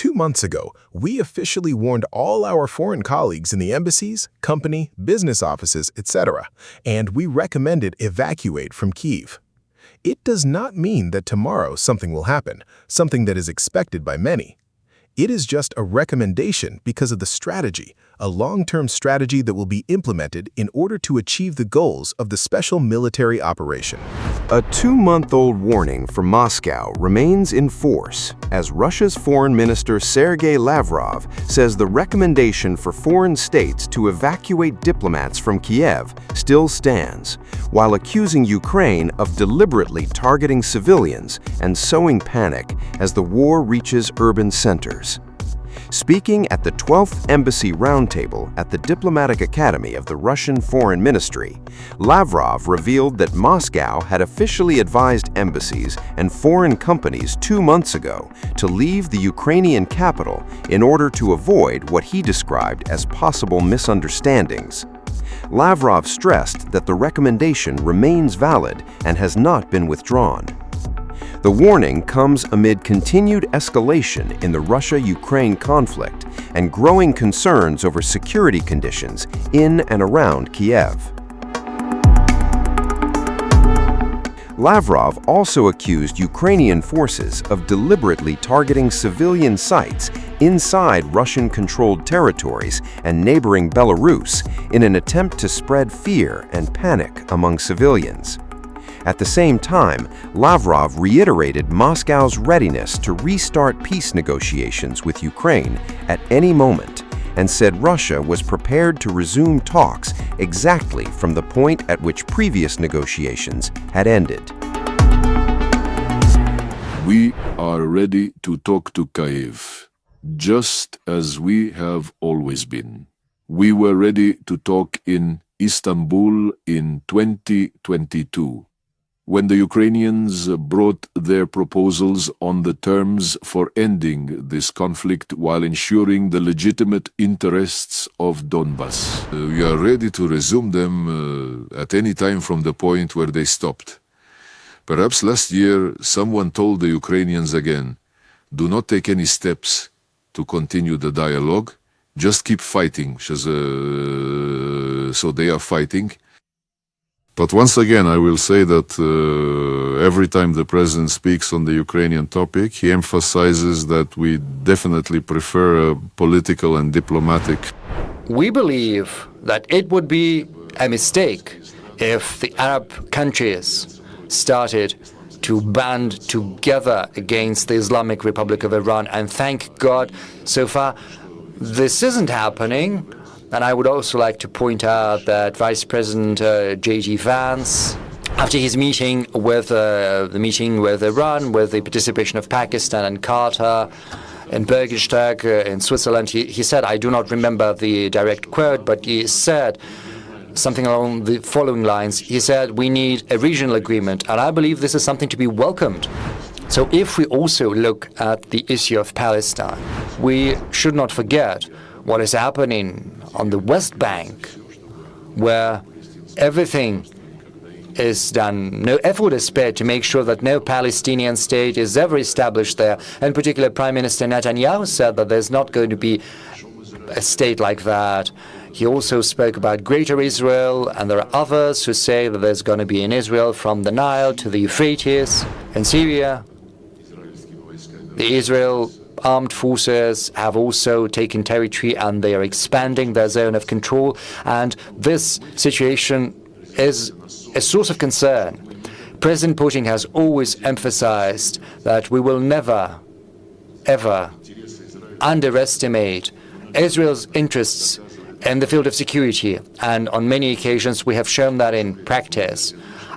2 months ago, we officially warned all our foreign colleagues in the embassies, company, business offices, etc., and we recommended evacuate from Kyiv. It does not mean that tomorrow something will happen, something that is expected by many. It is just a recommendation because of the strategy, a long-term strategy that will be implemented in order to achieve the goals of the special military operation. A 2-month-old warning from Moscow remains in force as Russia's Foreign Minister Sergey Lavrov says the recommendation for foreign states to evacuate diplomats from Kyiv still stands, while accusing Ukraine of deliberately targeting civilians and sowing panic as the war reaches urban centers. Speaking at the 12th Embassy Roundtable at the Diplomatic Academy of the Russian Foreign Ministry, Lavrov revealed that Moscow had officially advised embassies and foreign companies 2 months ago to leave the Ukrainian capital in order to avoid what he described as possible misunderstandings. Lavrov stressed that the recommendation remains valid and has not been withdrawn. The warning comes amid continued escalation in the Russia-Ukraine conflict and growing concerns over security conditions in and around Kyiv. Lavrov also accused Ukrainian forces of deliberately targeting civilian sites inside Russian-controlled territories and neighboring Belarus in an attempt to spread fear and panic among civilians. At the same time, Lavrov reiterated Moscow's readiness to restart peace negotiations with Ukraine at any moment and said Russia was prepared to resume talks exactly from the point at which previous negotiations had ended. We are ready to talk to Kyiv, just as we have always been. We were ready to talk in Istanbul in 2022. When the Ukrainians brought their proposals on the terms for ending this conflict while ensuring the legitimate interests of Donbas. We are ready to resume them at any time from the point where they stopped. Perhaps last year someone told the Ukrainians again, do not take any steps to continue the dialogue, just keep fighting. So they are fighting. But once again, I will say that every time the president speaks on the Ukrainian topic, he emphasizes that we definitely prefer a political and diplomatic. We believe that it would be a mistake if the Arab countries started to band together against the Islamic Republic of Iran. And thank God, so far, this isn't happening. And I would also like to point out that Vice President J.D. Vance, after his meeting with Iran, with the participation of Pakistan and Qatar, in Bergestag in Switzerland, he said, I do not remember the direct quote, but he said something along the following lines. He said, we need a regional agreement, and I believe this is something to be welcomed. So if we also look at the issue of Palestine, we should not forget what is happening on the West Bank, where everything is done, no effort is spared to make sure that no Palestinian state is ever established there. In particular, Prime Minister Netanyahu said that there's not going to be a state like that. He also spoke about Greater Israel, and there are others who say that there's going to be an Israel from the Nile to the Euphrates. In Syria, the Israel armed forces have also taken territory and they are expanding their zone of control, and this situation is a source of concern. President Putin has always emphasized that we will never, ever underestimate Israel's interests in the field of security, and on many occasions we have shown that in practice.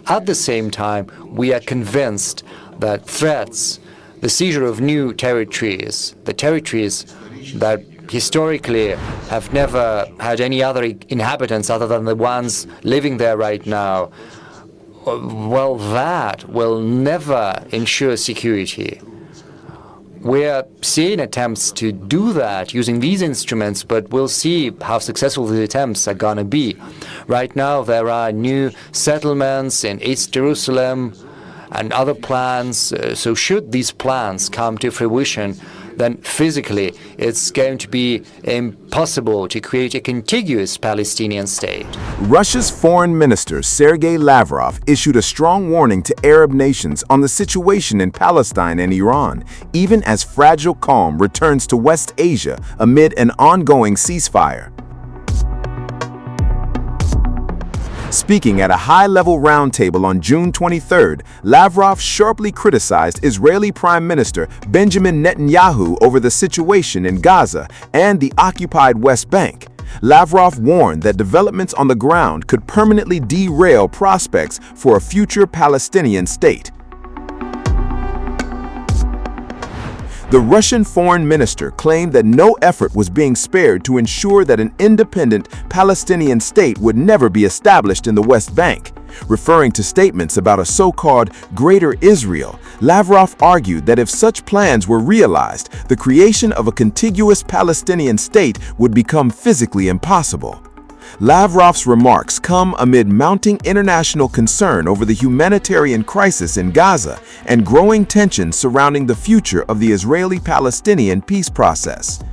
At the same time, we are convinced that threats, the seizure of new territories, the territories that historically have never had any other inhabitants other than the ones living there right now, well, that will never ensure security. We are seeing attempts to do that using these instruments, but we'll see how successful the attempts are going to be. Right now, there are new settlements in East Jerusalem and other plans. So should these plans come to fruition, then physically it's going to be impossible to create a contiguous Palestinian state. Russia's Foreign Minister Sergey Lavrov issued a strong warning to Arab nations on the situation in Palestine and Iran, even as fragile calm returns to West Asia amid an ongoing ceasefire. Speaking at a high-level roundtable on June 23rd, Lavrov sharply criticized Israeli Prime Minister Benjamin Netanyahu over the situation in Gaza and the occupied West Bank. Lavrov warned that developments on the ground could permanently derail prospects for a future Palestinian state. The Russian foreign minister claimed that no effort was being spared to ensure that an independent Palestinian state would never be established in the West Bank. Referring to statements about a so-called Greater Israel, Lavrov argued that if such plans were realized, the creation of a contiguous Palestinian state would become physically impossible. Lavrov's remarks come amid mounting international concern over the humanitarian crisis in Gaza and growing tensions surrounding the future of the Israeli-Palestinian peace process.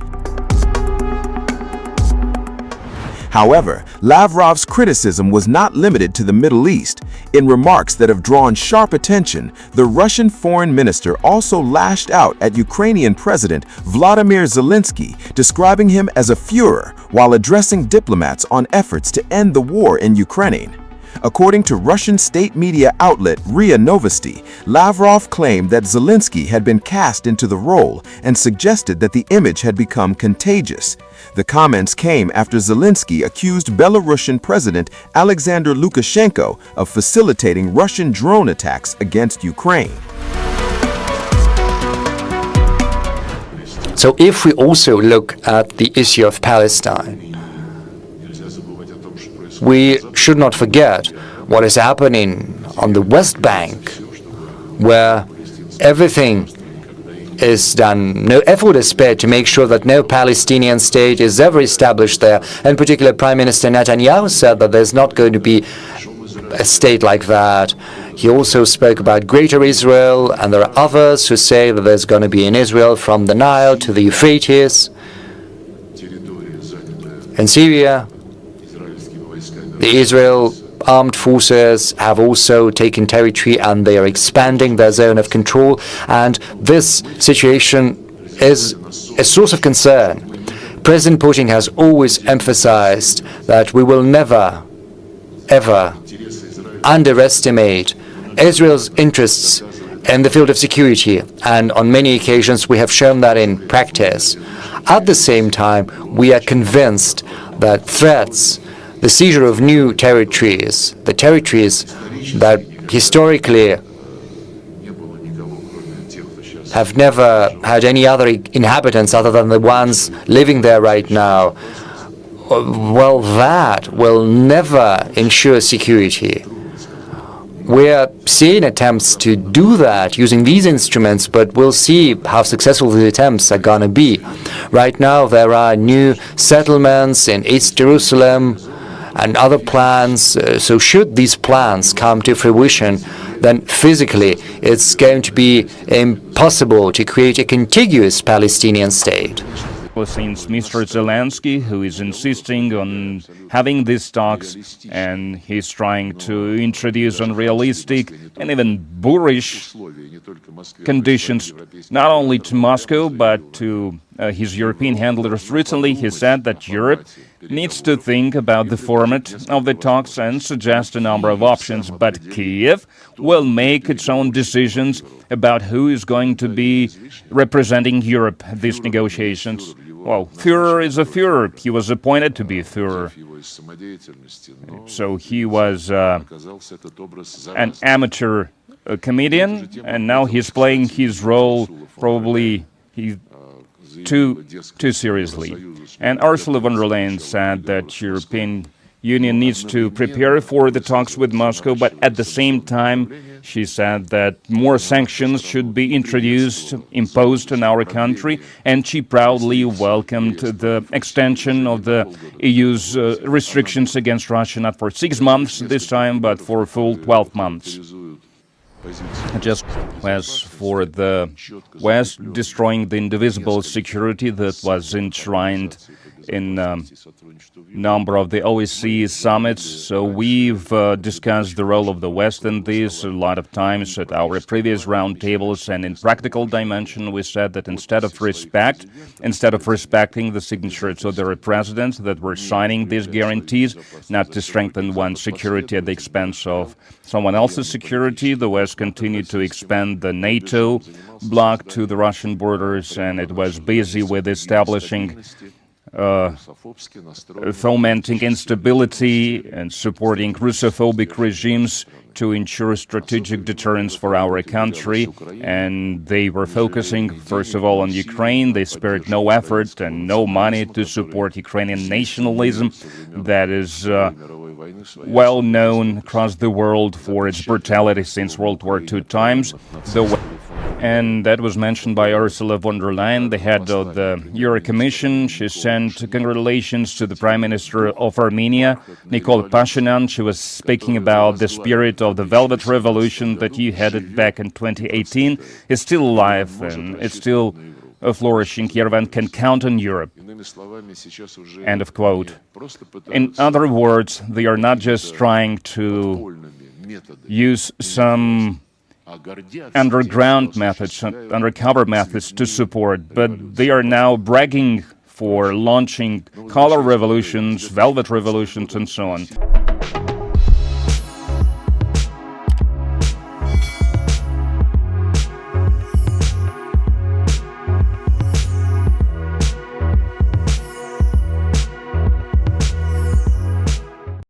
However, Lavrov's criticism was not limited to the Middle East. In remarks that have drawn sharp attention, the Russian foreign minister also lashed out at Ukrainian President Volodymyr Zelensky, describing him as a Führer while addressing diplomats on efforts to end the war in Ukraine. According to Russian state media outlet RIA Novosti, Lavrov claimed that Zelensky had been cast into the role and suggested that the image had become contagious. The comments came after Zelensky accused Belarusian President Alexander Lukashenko of facilitating Russian drone attacks against Ukraine. So if we also look at the issue of Palestine, we should not forget what is happening on the West Bank, where everything is done, no effort is spared to make sure that no Palestinian state is ever established there. In particular, Prime Minister Netanyahu said that there's not going to be a state like that. He also spoke about Greater Israel, and there are others who say that there's going to be an Israel from the Nile to the Euphrates. In Syria, the Israel armed forces have also taken territory and they are expanding their zone of control, and this situation is a source of concern. President Putin has always emphasized that we will never, ever underestimate Israel's interests in the field of security, and on many occasions we have shown that in practice. At the same time, we are convinced that threats, the seizure of new territories, the territories that historically have never had any other inhabitants other than the ones living there right now, well, that will never ensure security. We are seeing attempts to do that using these instruments, but we'll see how successful the attempts are going to be. Right now, there are new settlements in East Jerusalem and other plans. So should these plans come to fruition, then physically it's going to be impossible to create a contiguous Palestinian state. Since Mr. Zelensky, who is insisting on having these talks, and he's trying to introduce unrealistic and even boorish conditions, not only to Moscow, but to his European handlers. Recently, he said that Europe needs to think about the format of the talks and suggest a number of options, but Kyiv will make its own decisions about who is going to be representing Europe at these negotiations. Well, Führer is a Führer. He was appointed to be Führer. So he was an amateur comedian, and now he's playing his role probably too seriously. And Ursula von der Leyen said that European Union needs to prepare for the talks with Moscow, but at the same time, she said that more sanctions should be imposed on our country, and she proudly welcomed the extension of the EU's restrictions against Russia, not for 6 months this time, but for a full 12 months. just as for the West destroying the indivisible security that was enshrined in a number of the OSCE summits. So we've discussed the role of the West in this a lot of times at our previous roundtables, and in practical dimension we said that instead of respecting the signatures of the presidents that were signing these guarantees not to strengthen one's security at the expense of someone else's security, the West continued to expand the NATO bloc to the Russian borders, and it was busy with establishing fomenting instability and supporting Russophobic regimes to ensure strategic deterrence for our country. And they were focusing, first of all, on Ukraine. They spared no effort and no money to support Ukrainian nationalism that is well known across the world for its brutality since World War II times. And that was mentioned by Ursula von der Leyen, the head of the Euro Commission. She sent congratulations to the Prime Minister of Armenia, Nikol Pashinyan. She was speaking about the spirit of the Velvet Revolution that he headed back in 2018 is still alive, and it's still a flourishing Yerevan can count on Europe. End of quote. In other words, they are not just trying to use some underground methods, undercover methods to support, but they are now bragging for launching color revolutions, velvet revolutions, and so on.